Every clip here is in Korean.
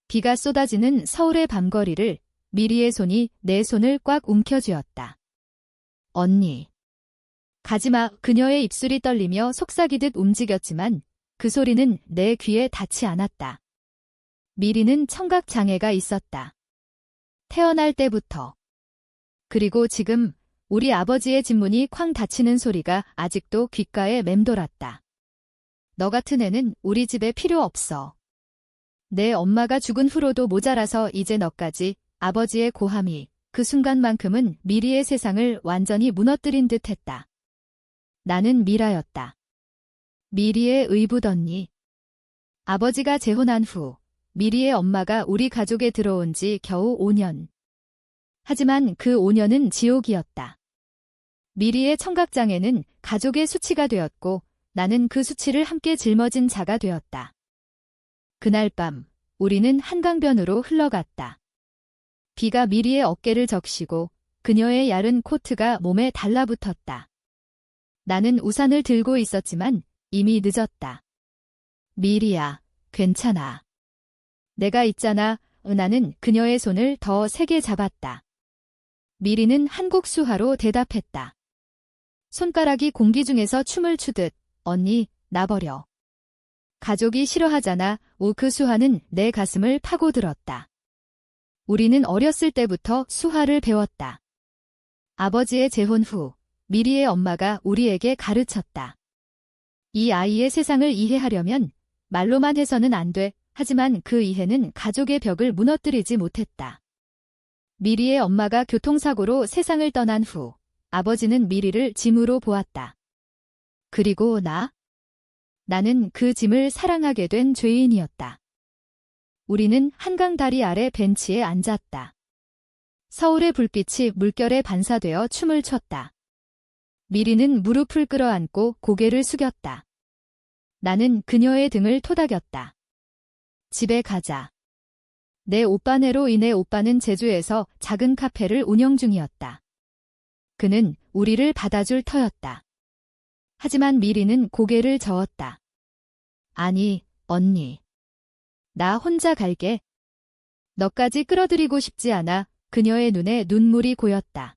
비가 쏟아지는 서울의 밤거리를 미리의 손이 내 손을 꽉 움켜쥐었다. 언니. 가지마. 그녀의 입술이 떨리며 속삭이듯 움직였지만 그 소리는 내 귀에 닿지 않았다. 미리는 청각장애가 있었다. 태어날 때부터. 그리고 지금 우리 아버지의 진문이 쾅 닫히는 소리가 아직도 귓가에 맴돌았다. 너 같은 애는 우리 집에 필요 없어. 내 엄마가 죽은 후로도 모자라서 이제 너까지. 아버지의 고함이 그 순간만큼은 미리의 세상을 완전히 무너뜨린 듯 했다. 나는 미라였다. 미리의 의붓 언니. 아버지가 재혼한 후 미리의 엄마가 우리 가족에 들어온 지 겨우 5년. 하지만 그 5년은 지옥이었다. 미리의 청각장애는 가족의 수치가 되었고 나는 그 수치를 함께 짊어진 자가 되었다. 그날 밤 우리는 한강변으로 흘러갔다. 비가 미리의 어깨를 적시고 그녀의 얇은 코트가 몸에 달라붙었다. 나는 우산을 들고 있었지만 이미 늦었다. 미리야, 괜찮아. 내가 있잖아. 나는 그녀의 손을 더 세게 잡았다. 미리는 한국 수화로 대답했다. 손가락이 공기 중에서 춤을 추듯 언니, 나버려. 가족이 싫어하잖아. 그 수화는 내 가슴을 파고들었다. 우리는 어렸을 때부터 수화를 배웠다. 아버지의 재혼 후 미리의 엄마가 우리에게 가르쳤다. 이 아이의 세상을 이해하려면 말로만 해서는 안 돼. 하지만 그 이해는 가족의 벽을 무너뜨리지 못했다. 미리의 엄마가 교통사고로 세상을 떠난 후 아버지는 미리를 짐으로 보았다. 그리고 나는 그 짐을 사랑하게 된 죄인이었다. 우리는 한강 다리 아래 벤치에 앉았다. 서울의 불빛이 물결에 반사되어 춤을 췄다. 미리는 무릎을 끌어안고 고개를 숙였다. 나는 그녀의 등을 토닥였다. 집에 가자. 내 오빠네로 인해 오빠는 제주에서 작은 카페를 운영 중이었다. 그는 우리를 받아줄 터였다. 하지만 미리는 고개를 저었다. 아니, 언니. 나 혼자 갈게. 너까지 끌어들이고 싶지 않아. 그녀의 눈에 눈물이 고였다.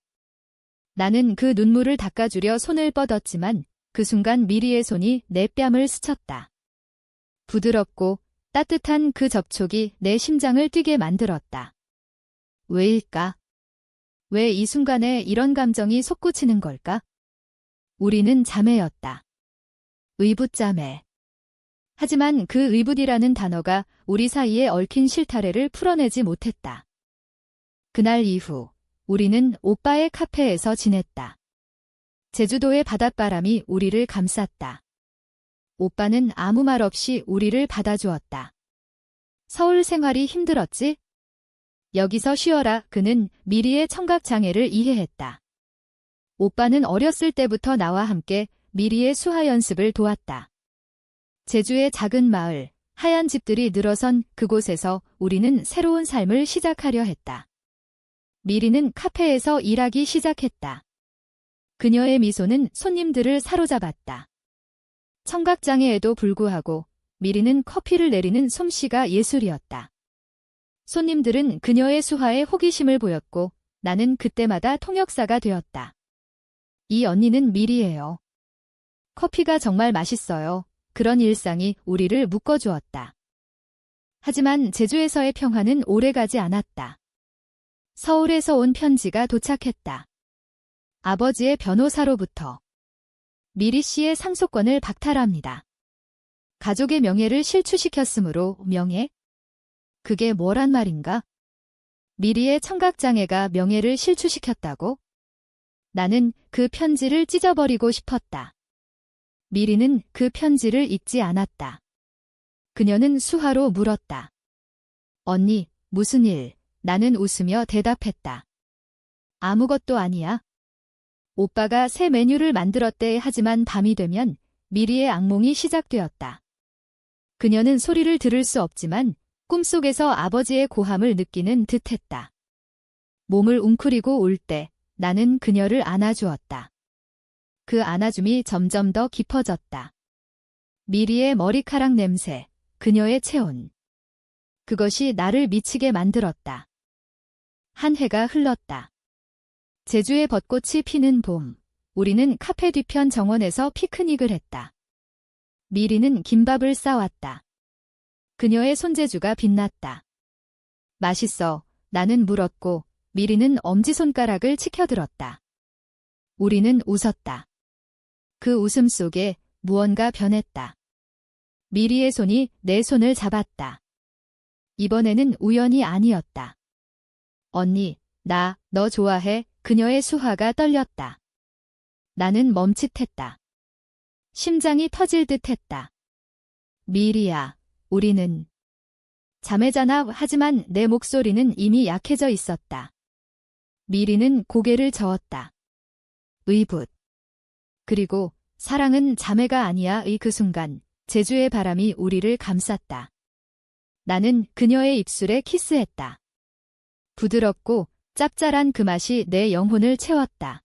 나는 그 눈물을 닦아주려 손을 뻗었지만 그 순간 미리의 손이 내 뺨을 스쳤다. 부드럽고 따뜻한 그 접촉이 내 심장을 뛰게 만들었다. 왜일까? 왜 이 순간에 이런 감정이 솟구치는 걸까? 우리는 자매였다. 의붓자매. 하지만 그 의붓이라는 단어가 우리 사이에 얽힌 실타래를 풀어내지 못했다. 그날 이후 우리는 오빠의 카페에서 지냈다. 제주도의 바닷바람이 우리를 감쌌다. 오빠는 아무 말 없이 우리를 받아주었다. 서울 생활이 힘들었지? 여기서 쉬어라. 그는 미리의 청각장애를 이해했다. 오빠는 어렸을 때부터 나와 함께 미리의 수화 연습을 도왔다. 제주의 작은 마을, 하얀 집들이 늘어선 그곳에서 우리는 새로운 삶을 시작하려 했다. 미리는 카페에서 일하기 시작했다. 그녀의 미소는 손님들을 사로잡았다. 청각장애에도 불구하고 미리는 커피를 내리는 솜씨가 예술이었다. 손님들은 그녀의 수화에 호기심을 보였고 나는 그때마다 통역사가 되었다. 이 언니는 미리예요. 커피가 정말 맛있어요. 그런 일상이 우리를 묶어주었다. 하지만 제주에서의 평화는 오래가지 않았다. 서울에서 온 편지가 도착했다. 아버지의 변호사로부터. 미리 씨의 상속권을 박탈합니다. 가족의 명예를 실추시켰으므로 명예? 그게 뭐란 말인가? 미리의 청각장애가 명예를 실추시켰다고? 나는 그 편지를 찢어버리고 싶었다. 미리는 그 편지를 읽지 않았다. 그녀는 수화로 물었다. 언니, 무슨 일? 나는 웃으며 대답했다. 아무것도 아니야. 오빠가 새 메뉴를 만들었대. 하지만 밤이 되면 미리의 악몽이 시작되었다. 그녀는 소리를 들을 수 없지만 꿈속에서 아버지의 고함을 느끼는 듯했다. 몸을 웅크리고 올 때 나는 그녀를 안아주었다. 그 안아줌이 점점 더 깊어졌다. 미리의 머리카락 냄새, 그녀의 체온. 그것이 나를 미치게 만들었다. 한 해가 흘렀다. 제주의 벚꽃이 피는 봄. 우리는 카페 뒤편 정원에서 피크닉을 했다. 미리는 김밥을 싸왔다. 그녀의 손재주가 빛났다. 맛있어. 나는 물었고 미리는 엄지손가락을 치켜들었다. 우리는 웃었다. 그 웃음 속에 무언가 변했다. 미리의 손이 내 손을 잡았다. 이번에는 우연이 아니었다. 언니, 너 좋아해? 그녀의 수화가 떨렸다. 나는 멈칫했다. 심장이 터질 듯했다. 미리야, 우리는 자매잖아. 하지만 내 목소리는 이미 약해져 있었다. 미리는 고개를 저었다. 의붓. 그리고 사랑은 자매가 아니야의 그 순간 제주의 바람이 우리를 감쌌다. 나는 그녀의 입술에 키스했다. 부드럽고 짭짤한 그 맛이 내 영혼을 채웠다.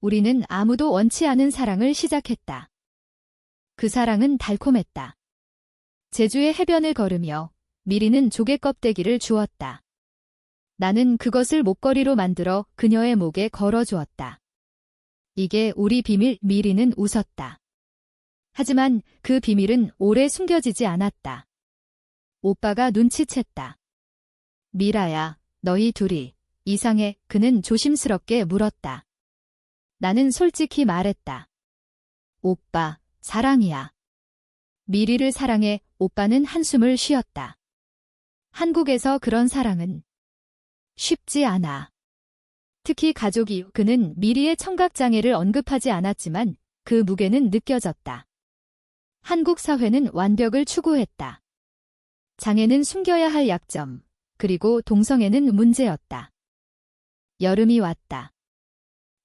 우리는 아무도 원치 않은 사랑을 시작했다. 그 사랑은 달콤했다. 제주의 해변을 걸으며 미리는 조개 껍데기를 주었다. 나는 그것을 목걸이로 만들어 그녀의 목에 걸어주었다. 이게 우리 비밀. 미리는 웃었다. 하지만 그 비밀은 오래 숨겨지지 않았다. 오빠가 눈치챘다. 미라야, 너희 둘이 이상해. 그는 조심스럽게 물었다. 나는 솔직히 말했다. 오빠, 사랑이야. 미리를 사랑해. 오빠는 한숨을 쉬었다. 한국에서 그런 사랑은 쉽지 않아. 특히 가족이. 그는 미리의 청각장애를 언급하지 않았지만 그 무게는 느껴졌다. 한국 사회는 완벽을 추구했다. 장애는 숨겨야 할 약점, 그리고 동성애는 문제였다. 여름이 왔다.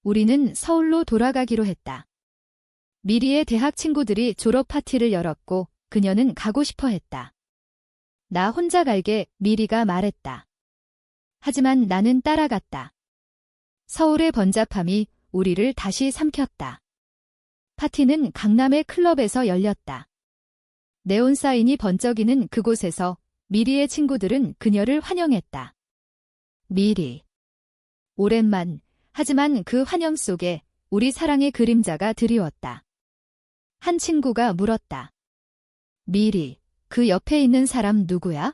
우리는 서울로 돌아가기로 했다. 미리의 대학 친구들이 졸업 파티를 열었고 그녀는 가고 싶어 했다. 나 혼자 갈게. 미리가 말했다. 하지만 나는 따라갔다. 서울의 번잡함이 우리를 다시 삼켰다. 파티는 강남의 클럽에서 열렸다. 네온 사인이 번쩍이는 그곳에서 미리의 친구들은 그녀를 환영했다. 미리. 오랜만. 하지만 그 환영 속에 우리 사랑의 그림자가 드리웠다. 한 친구가 물었다. 미리, 그 옆에 있는 사람 누구야?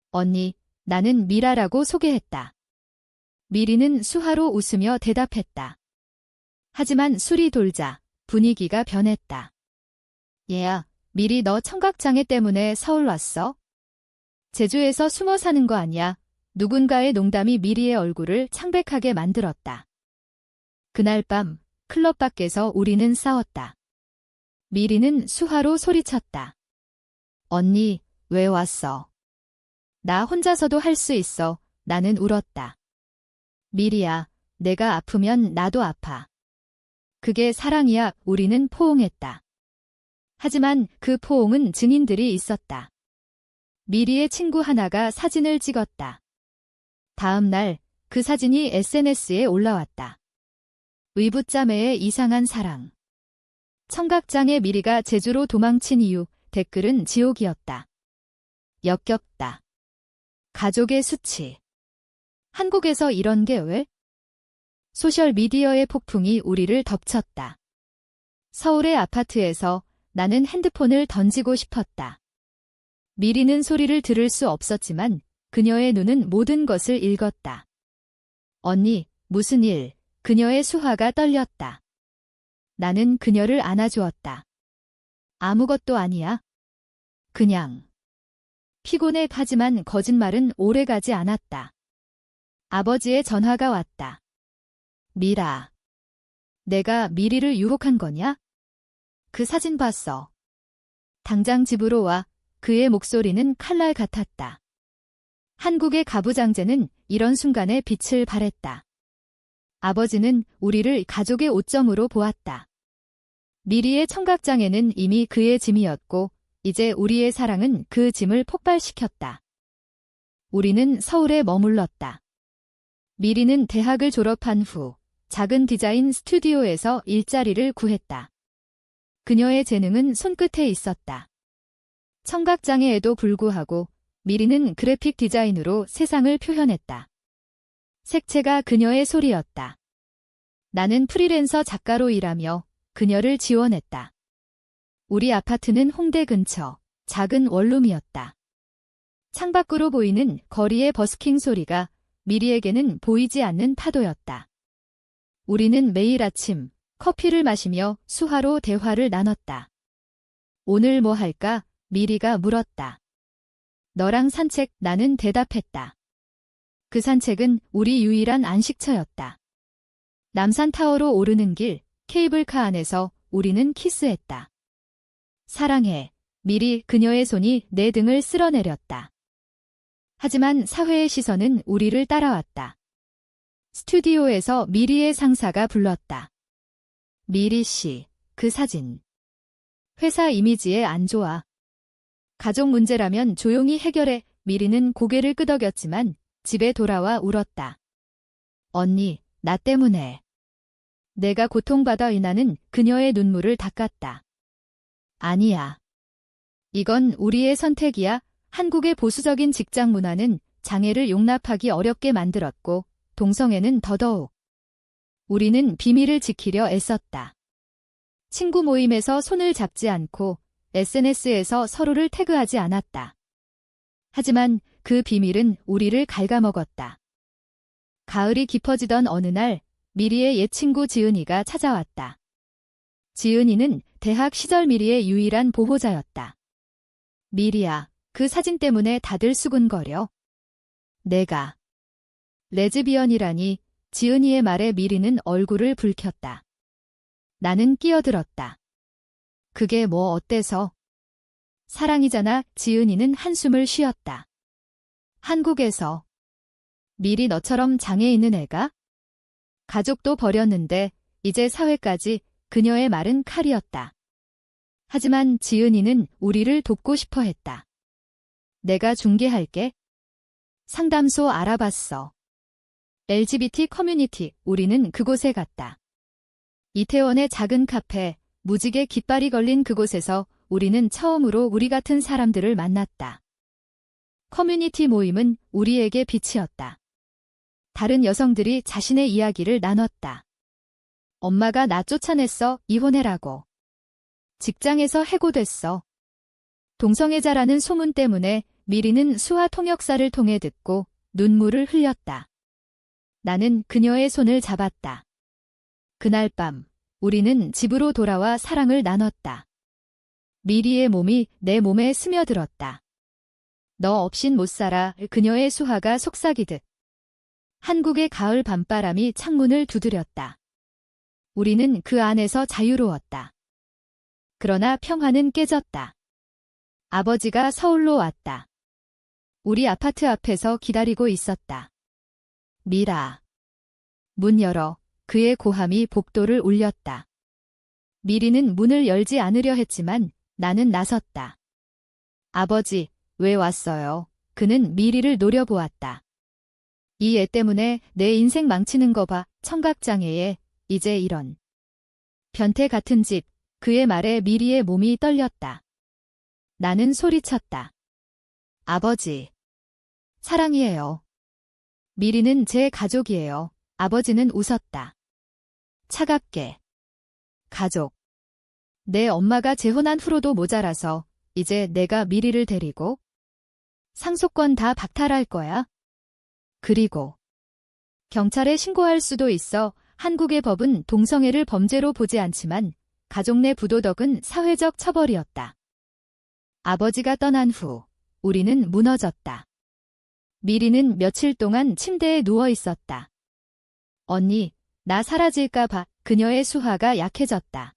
언니, 나는 미라라고 소개했다. 미리는 수화로 웃으며 대답했다. 하지만 술이 돌자 분위기가 변했다. 얘야, 미리 너 청각장애 때문에 서울 왔어? 제주에서 숨어 사는 거 아니야? 누군가의 농담이 미리의 얼굴을 창백하게 만들었다. 그날 밤 클럽 밖에서 우리는 싸웠다. 미리는 수화로 소리쳤다. 언니, 왜 왔어? 나 혼자서도 할 수 있어. 나는 울었다. 미리야, 내가 아프면 나도 아파. 그게 사랑이야. 우리는 포옹했다. 하지만 그 포옹은 증인들이 있었다. 미리의 친구 하나가 사진을 찍었다. 다음 날 그 사진이 SNS에 올라왔다. 의붓자매의 이상한 사랑. 청각장애 미리가 제주로 도망친 이유. 댓글은 지옥이었다. 역겹다. 가족의 수치. 한국에서 이런 게 왜? 소셜미디어의 폭풍이 우리를 덮쳤다. 서울의 아파트에서 나는 핸드폰을 던지고 싶었다. 미리는 소리를 들을 수 없었지만 그녀의 눈은 모든 것을 읽었다. 언니, 무슨 일? 그녀의 수화가 떨렸다. 나는 그녀를 안아주었다. 아무것도 아니야. 그냥. 피곤해. 하지만 거짓말은 오래가지 않았다. 아버지의 전화가 왔다. 미라. 내가 미리를 유혹한 거냐? 그 사진 봤어. 당장 집으로 와. 그의 목소리는 칼날 같았다. 한국의 가부장제는 이런 순간에 빛을 발했다. 아버지는 우리를 가족의 오점으로 보았다. 미리의 청각장애는 이미 그의 짐이었고 이제 우리의 사랑은 그 짐을 폭발시켰다. 우리는 서울에 머물렀다. 미리는 대학을 졸업한 후 작은 디자인 스튜디오에서 일자리를 구했다. 그녀의 재능은 손끝에 있었다. 청각장애에도 불구하고 미리는 그래픽 디자인으로 세상을 표현했다. 색채가 그녀의 소리였다. 나는 프리랜서 작가로 일하며 그녀를 지원했다. 우리 아파트는 홍대 근처 작은 원룸이었다. 창밖으로 보이는 거리의 버스킹 소리가 미리에게는 보이지 않는 파도였다. 우리는 매일 아침 커피를 마시며 수화로 대화를 나눴다. 오늘 뭐 할까? 미리가 물었다. 너랑 산책, 나는 대답했다. 그 산책은 우리 유일한 안식처였다. 남산타워로 오르는 길, 케이블카 안에서 우리는 키스했다. 사랑해. 미리 그녀의 손이 내 등을 쓸어내렸다. 하지만 사회의 시선은 우리를 따라왔다. 스튜디오에서 미리의 상사가 불렀다. 미리 씨, 그 사진. 회사 이미지에 안 좋아. 가족 문제라면 조용히 해결해. 미리는 고개를 끄덕였지만 집에 돌아와 울었다. 언니, 나 때문에. 내가 고통받아 나는 그녀의 눈물을 닦았다. 아니야. 이건 우리의 선택이야. 한국의 보수적인 직장 문화는 장애를 용납하기 어렵게 만들었고 동성애는 더더욱. 우리는 비밀을 지키려 애썼다. 친구 모임에서 손을 잡지 않고 SNS에서 서로를 태그하지 않았다. 하지만 그 비밀은 우리를 갉아먹었다. 가을이 깊어지던 어느 날 미리의 옛 친구 지은이가 찾아왔다. 지은이는 대학 시절 미리의 유일한 보호자였다. 미리야, 그 사진 때문에 다들 수군거려. 내가 레즈비언이라니. 지은이의 말에 미리는 얼굴을 붉혔다. 나는 끼어들었다. 그게 뭐 어때서? 사랑이잖아. 지은이는 한숨을 쉬었다. 한국에서 미리 너처럼 장애 있는 애가? 가족도 버렸는데 이제 사회까지. 그녀의 말은 칼이었다. 하지만 지은이는 우리를 돕고 싶어 했다. 내가 중개할게. 상담소 알아봤어. LGBT 커뮤니티, 우리는 그곳에 갔다. 이태원의 작은 카페, 무지개 깃발이 걸린 그곳에서 우리는 처음으로 우리 같은 사람들을 만났다. 커뮤니티 모임은 우리에게 빛이었다. 다른 여성들이 자신의 이야기를 나눴다. 엄마가 나 쫓아냈어. 이혼해라고. 직장에서 해고됐어. 동성애자라는 소문 때문에 미리는 수화 통역사를 통해 듣고 눈물을 흘렸다. 나는 그녀의 손을 잡았다. 그날 밤 우리는 집으로 돌아와 사랑을 나눴다. 미리의 몸이 내 몸에 스며들었다. 너 없인 못 살아. 그녀의 수화가 속삭이듯. 한국의 가을 밤바람이 창문을 두드렸다. 우리는 그 안에서 자유로웠다. 그러나 평화는 깨졌다. 아버지가 서울로 왔다. 우리 아파트 앞에서 기다리고 있었다. 미라. 문 열어. 그의 고함이 복도를 울렸다. 미리는 문을 열지 않으려 했지만 나는 나섰다. 아버지, 왜 왔어요? 그는 미리를 노려보았다. 이 애 때문에 내 인생 망치는 거 봐. 청각장애에 이제 이런. 변태 같은 집. 그의 말에 미리의 몸이 떨렸다. 나는 소리쳤다. 아버지. 사랑이에요. 미리는 제 가족이에요. 아버지는 웃었다. 차갑게. 가족. 내 엄마가 재혼한 후로도 모자라서 이제 내가 미리를 데리고 상속권 다 박탈할 거야. 그리고 경찰에 신고할 수도 있어. 한국의 법은 동성애를 범죄로 보지 않지만 가족 내 부도덕은 사회적 처벌이었다. 아버지가 떠난 후 우리는 무너졌다. 미리는 며칠 동안 침대에 누워 있었다. 언니, 나 사라질까 봐. 그녀의 수화가 약해졌다.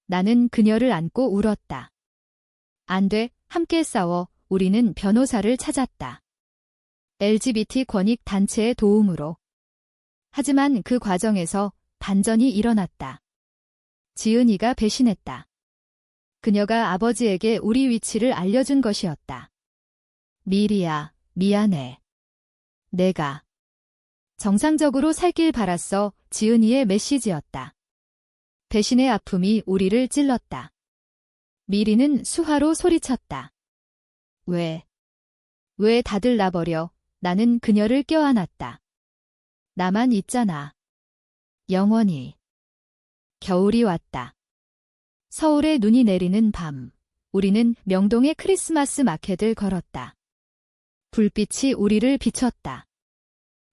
나는 그녀를 안고 울었다. 안 돼, 함께 싸워. 우리는 변호사를 찾았다. LGBT 권익 단체의 도움으로. 하지만 그 과정에서 반전이 일어났다. 지은이가 배신했다. 그녀가 아버지에게 우리 위치를 알려준 것이었다. 미리야, 미안해. 내가 정상적으로 살길 바랐어. 지은이의 메시지였다. 배신의 아픔이 우리를 찔렀다. 미리는 수화로 소리쳤다. 왜? 왜 다들 나버려? 나는 그녀를 껴안았다. 나만 있잖아. 영원히. 겨울이 왔다. 서울에 눈이 내리는 밤, 우리는 명동의 크리스마스 마켓을 걸었다. 불빛이 우리를 비췄다.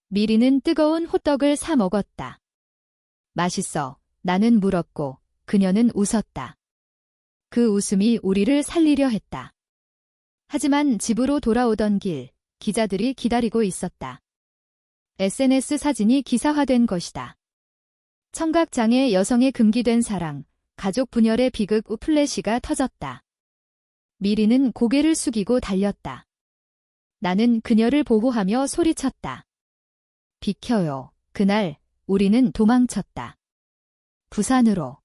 미리는 뜨거운 호떡을 사 먹었다. 맛있어. 나는 물었고 그녀는 웃었다. 그 웃음이 우리를 살리려 했다. 하지만 집으로 돌아오던 길, 기자들이 기다리고 있었다. SNS 사진이 기사화된 것이다. 청각장애 여성의 금기된 사랑, 가족 분열의 비극 플래시가 터졌다. 미리는 고개를 숙이고 달렸다. 나는 그녀를 보호하며 소리쳤다. 비켜요. 그날 우리는 도망쳤다. 부산으로.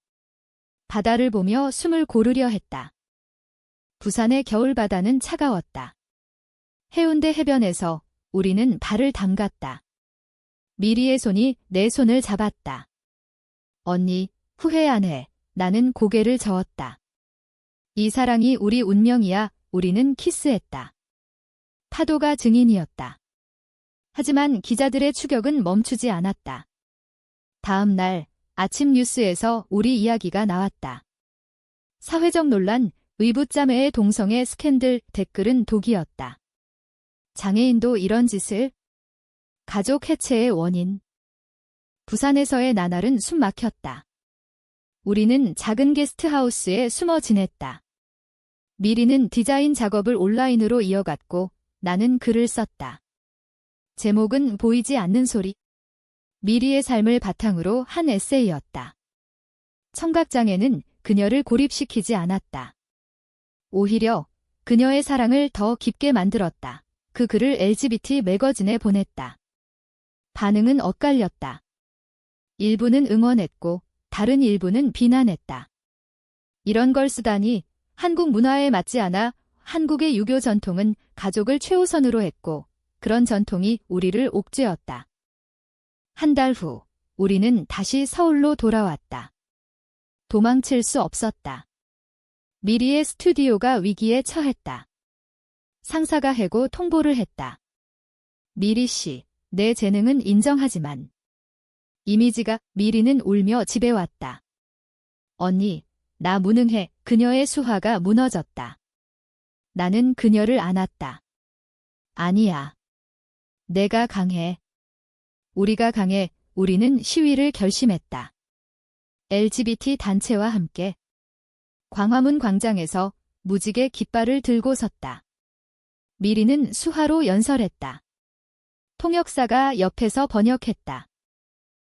바다를 보며 숨을 고르려 했다. 부산의 겨울바다는 차가웠다. 해운대 해변에서 우리는 발을 담갔다. 미리의 손이 내 손을 잡았다. 언니, 후회 안 해. 나는 고개를 저었다. 이 사랑이 우리 운명이야. 우리는 키스했다. 파도가 증인이었다. 하지만 기자들의 추격은 멈추지 않았다. 다음 날 아침 뉴스에서 우리 이야기가 나왔다. 사회적 논란, 의붓자매의 동성애 스캔들, 댓글은 독이었다. 장애인도 이런 짓을? 가족 해체의 원인. 부산에서의 나날은 숨 막혔다. 우리는 작은 게스트하우스에 숨어 지냈다. 미리는 디자인 작업을 온라인으로 이어갔고 나는 글을 썼다. 제목은 보이지 않는 소리. 미리의 삶을 바탕으로 한 에세이였다. 청각장애는 그녀를 고립시키지 않았다. 오히려 그녀의 사랑을 더 깊게 만들었다. 그 글을 LGBT 매거진에 보냈다. 반응은 엇갈렸다. 일부는 응원했고 다른 일부는 비난했다. 이런 걸 쓰다니 한국 문화에 맞지 않아. 한국의 유교 전통은 가족을 최우선으로 했고 그런 전통이 우리를 옥죄었다. 한 달 후 우리는 다시 서울로 돌아왔다. 도망칠 수 없었다. 미리의 스튜디오가 위기에 처했다. 상사가 해고 통보를 했다. 미리 씨, 내 재능은 인정하지만 이미지가. 미리는 울며 집에 왔다. 언니, 나 무능해. 그녀의 수화가 무너졌다. 나는 그녀를 안았다. 아니야. 내가 강해. 우리가 강해. 우리는 시위를 결심했다. LGBT 단체와 함께 광화문 광장에서 무지개 깃발을 들고 섰다. 미리는 수화로 연설했다. 통역사가 옆에서 번역했다.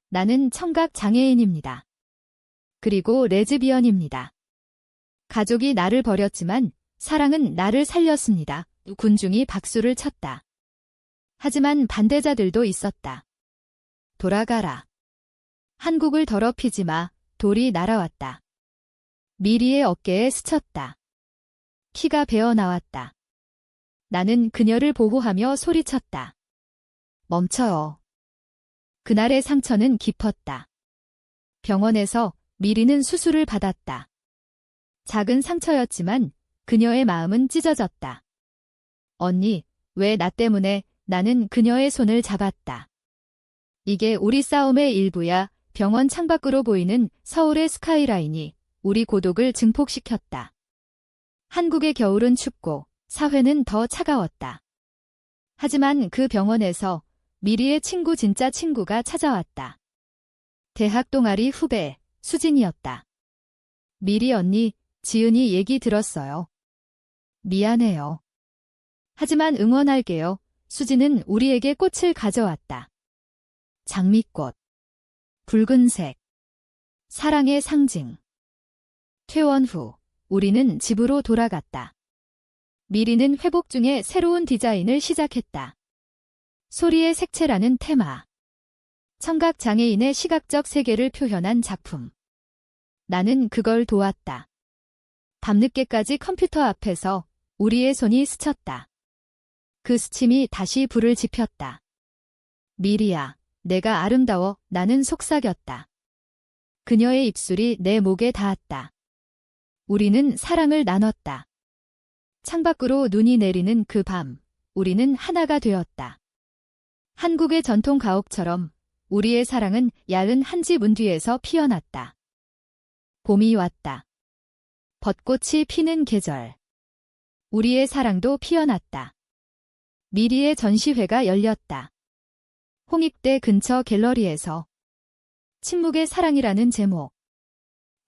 나는 청각 장애인입니다. 그리고 레즈비언입니다. 가족이 나를 버렸지만 사랑은 나를 살렸습니다. 군중이 박수를 쳤다. 하지만 반대자들도 있었다. 돌아가라. 한국을 더럽히지 마. 돌이 날아왔다. 미리의 어깨에 스쳤다. 키가 배어 나왔다. 나는 그녀를 보호하며 소리쳤다. 멈춰요. 그날의 상처는 깊었다. 병원에서 미리는 수술을 받았다. 작은 상처였지만 그녀의 마음은 찢어졌다. 언니, 왜 나 때문에? 나는 그녀의 손을 잡았다. 이게 우리 싸움의 일부야. 병원 창밖으로 보이는 서울의 스카이라인이 우리 고독을 증폭시켰다. 한국의 겨울은 춥고 사회는 더 차가웠다. 하지만 그 병원에서 미리의 친구, 진짜 친구가 찾아왔다. 대학 동아리 후배 수진이었다. 미리 언니, 지은이 얘기 들었어요. 미안해요. 하지만 응원할게요. 수진은 우리에게 꽃을 가져왔다. 장미꽃. 붉은색. 사랑의 상징. 퇴원 후 우리는 집으로 돌아갔다. 미리는 회복 중에 새로운 디자인을 시작했다. 소리의 색채라는 테마. 청각 장애인의 시각적 세계를 표현한 작품. 나는 그걸 도왔다. 밤늦게까지 컴퓨터 앞에서 우리의 손이 스쳤다. 그 스침이 다시 불을 지폈다. 미리야, 내가 아름다워. 나는 속삭였다. 그녀의 입술이 내 목에 닿았다. 우리는 사랑을 나눴다. 창밖으로 눈이 내리는 그 밤, 우리는 하나가 되었다. 한국의 전통 가옥처럼 우리의 사랑은 야은 한 집 문 뒤에서 피어났다. 봄이 왔다. 벚꽃이 피는 계절. 우리의 사랑도 피어났다. 미리의 전시회가 열렸다. 홍익대 근처 갤러리에서 침묵의 사랑이라는 제목.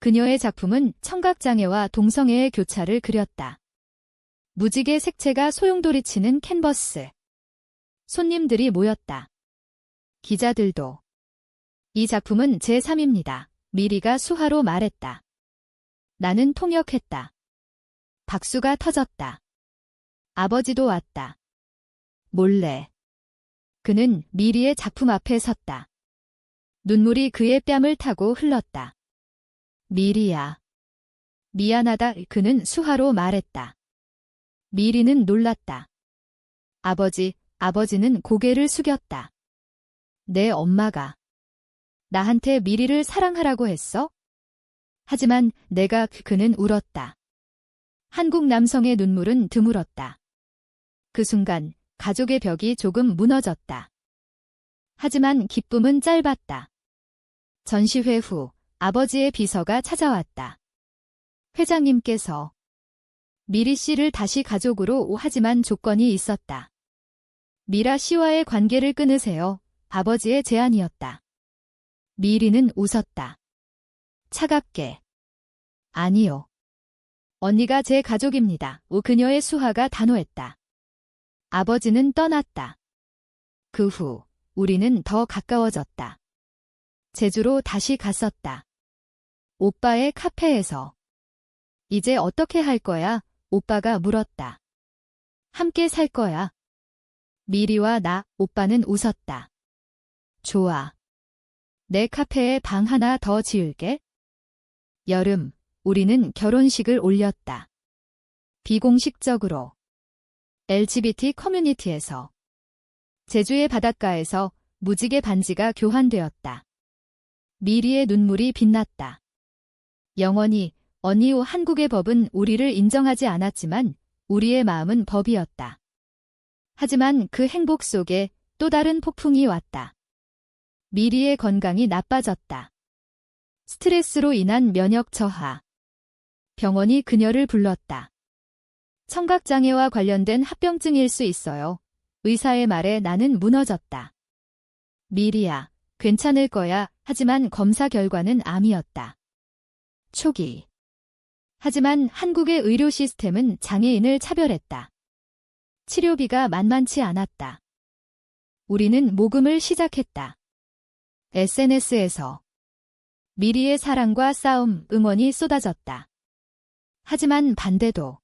그녀의 작품은 청각장애와 동성애의 교차를 그렸다. 무지개 색채가 소용돌이치는 캔버스. 손님들이 모였다. 기자들도. 이 작품은 제3입니다. 미리가 수화로 말했다. 나는 통역했다. 박수가 터졌다. 아버지도 왔다. 몰래. 그는 미리의 작품 앞에 섰다. 눈물이 그의 뺨을 타고 흘렀다. 미리야. 미안하다. 그는 수화로 말했다. 미리는 놀랐다. 아버지는 고개를 숙였다. 내 엄마가 나한테 미리를 사랑하라고 했어? 하지만 그는 울었다. 한국 남성의 눈물은 드물었다. 그 순간 가족의 벽이 조금 무너졌다. 하지만 기쁨은 짧았다. 전시회 후 아버지의 비서가 찾아왔다. 회장님께서 미리 씨를 다시 가족으로 하지만 조건이 있었다. 미라 씨와의 관계를 끊으세요. 아버지의 제안이었다. 미리는 웃었다. 차갑게. 아니요. 언니가 제 가족입니다. 그녀의 수화가 단호했다. 아버지는 떠났다. 그 후 우리는 더 가까워졌다. 제주로 다시 갔었다. 오빠의 카페에서. 이제 어떻게 할 거야? 오빠가 물었다. 함께 살 거야. 미리와 오빠는 웃었다. 좋아. 내 카페에 방 하나 더 지을게. 여름, 우리는 결혼식을 올렸다. 비공식적으로. LGBT 커뮤니티에서. 제주의 바닷가에서 무지개 반지가 교환되었다. 미리의 눈물이 빛났다. 영원히 언니 한국의 법은 우리를 인정하지 않았지만 우리의 마음은 법이었다. 하지만 그 행복 속에 또 다른 폭풍이 왔다. 미리의 건강이 나빠졌다. 스트레스로 인한 면역 저하. 병원이 그녀를 불렀다. 청각장애와 관련된 합병증일 수 있어요. 의사의 말에 나는 무너졌다. 미리야, 괜찮을 거야. 하지만 검사 결과는 암이었다. 초기. 하지만 한국의 의료 시스템은 장애인을 차별했다. 치료비가 만만치 않았다. 우리는 모금을 시작했다. SNS에서 미리의 사랑과 싸움, 응원이 쏟아졌다. 하지만 반대도.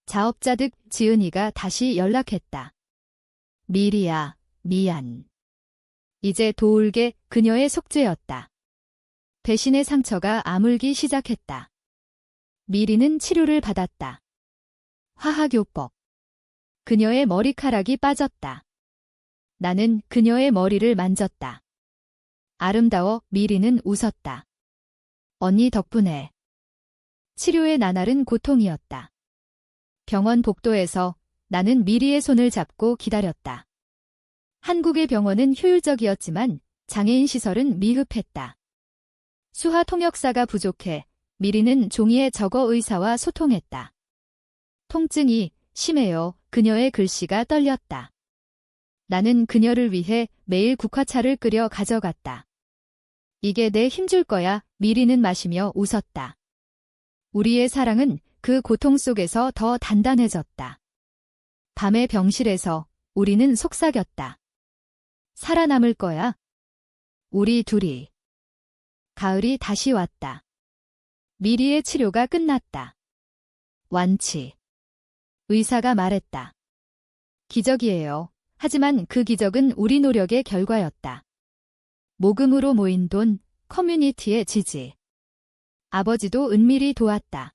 자업자득 지은이가 다시 연락했다. 미리야, 미안. 이제 도울게. 그녀의 속죄였다. 배신의 상처가 아물기 시작했다. 미리는 치료를 받았다. 화학요법. 그녀의 머리카락이 빠졌다. 나는 그녀의 머리를 만졌다. 아름다워. 미리는 웃었다. 언니 덕분에. 치료의 나날은 고통이었다. 병원 복도에서 나는 미리의 손을 잡고 기다렸다. 한국의 병원은 효율적이었지만 장애인 시설은 미흡했다. 수화 통역사가 부족해 미리는 종이에 적어 의사와 소통했다. 통증이 심해요. 그녀의 글씨가 떨렸다. 나는 그녀를 위해 매일 국화차를 끓여 가져갔다. 이게 내 힘줄 거야. 미리는 마시며 웃었다. 우리의 사랑은 그 고통 속에서 더 단단해졌다. 밤의 병실에서 우리는 속삭였다. 살아남을 거야. 우리 둘이. 가을이 다시 왔다. 미리의 치료가 끝났다. 완치. 의사가 말했다. 기적이에요. 하지만 그 기적은 우리 노력의 결과였다. 모금으로 모인 돈, 커뮤니티의 지지. 아버지도 은밀히 도왔다.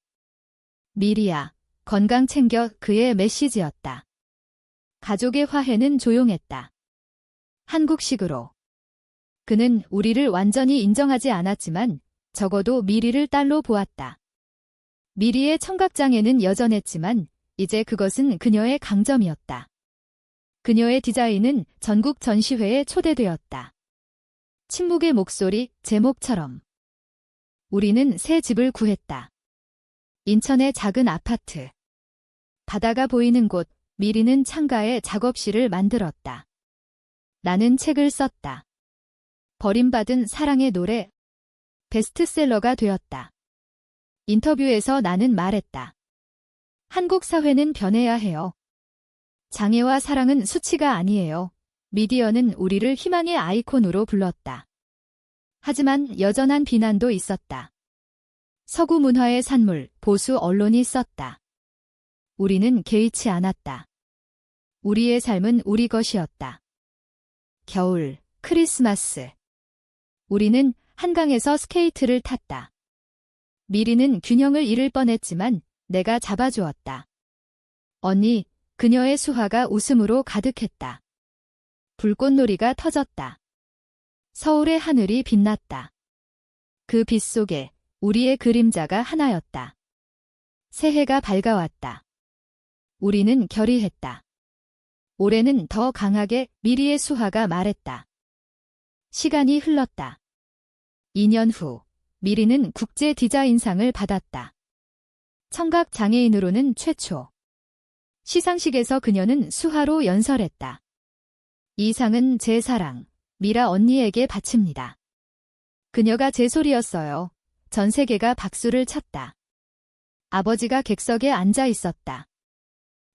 미리야, 건강 챙겨. 그의 메시지였다. 가족의 화해는 조용했다. 한국식으로. 그는 우리를 완전히 인정하지 않았지만 적어도 미리를 딸로 보았다. 미리의 청각장애는 여전했지만 이제 그것은 그녀의 강점이었다. 그녀의 디자인은 전국 전시회에 초대되었다. 침묵의 목소리, 제목처럼. 우리는 새 집을 구했다. 인천의 작은 아파트. 바다가 보이는 곳, 미리는 창가에 작업실을 만들었다. 나는 책을 썼다. 버림받은 사랑의 노래, 베스트셀러가 되었다. 인터뷰에서 나는 말했다. 한국 사회는 변해야 해요. 장애와 사랑은 수치가 아니에요. 미디어는 우리를 희망의 아이콘으로 불렀다. 하지만 여전한 비난도 있었다. 서구 문화의 산물, 보수 언론이 썼다. 우리는 개의치 않았다. 우리의 삶은 우리 것이었다. 겨울, 크리스마스. 우리는 한강에서 스케이트를 탔다. 미리는 균형을 잃을 뻔했지만 내가 잡아주었다. 언니, 그녀의 수화가 웃음으로 가득했다. 불꽃놀이가 터졌다. 서울의 하늘이 빛났다. 그 빛 속에 우리의 그림자가 하나였다. 새해가 밝아왔다. 우리는 결의했다. 올해는 더 강하게, 미리의 수화가 말했다. 시간이 흘렀다. 2년 후, 미리는 국제 디자인상을 받았다. 청각 장애인으로는 최초. 시상식에서 그녀는 수화로 연설했다. 이 상은 제 사랑, 미라 언니에게 바칩니다. 그녀가 제 소리였어요. 전 세계가 박수를 쳤다. 아버지가 객석에 앉아 있었다.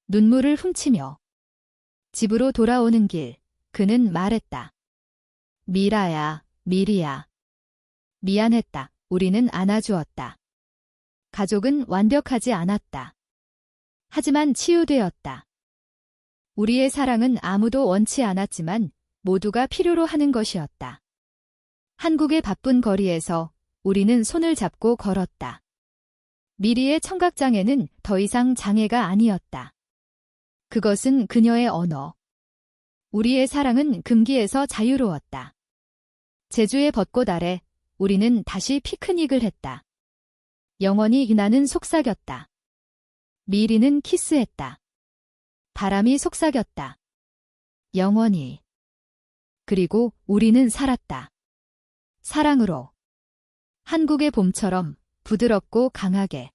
눈물을 훔치며. 집으로 돌아오는 길, 그는 말했다. 미라야, 미리야. 미안했다. 우리는 안아주었다. 가족은 완벽하지 않았다. 하지만 치유되었다. 우리의 사랑은 아무도 원치 않았지만 모두가 필요로 하는 것이었다. 한국의 바쁜 거리에서 우리는 손을 잡고 걸었다. 미리의 청각장애는 더 이상 장애가 아니었다. 그것은 그녀의 언어. 우리의 사랑은 금기에서 자유로웠다. 제주의 벚꽃 아래 우리는 다시 피크닉을 했다. 영원히 나는 속삭였다. 미리는 키스했다. 바람이 속삭였다. 영원히. 그리고 우리는 살았다. 사랑으로. 한국의 봄처럼 부드럽고 강하게.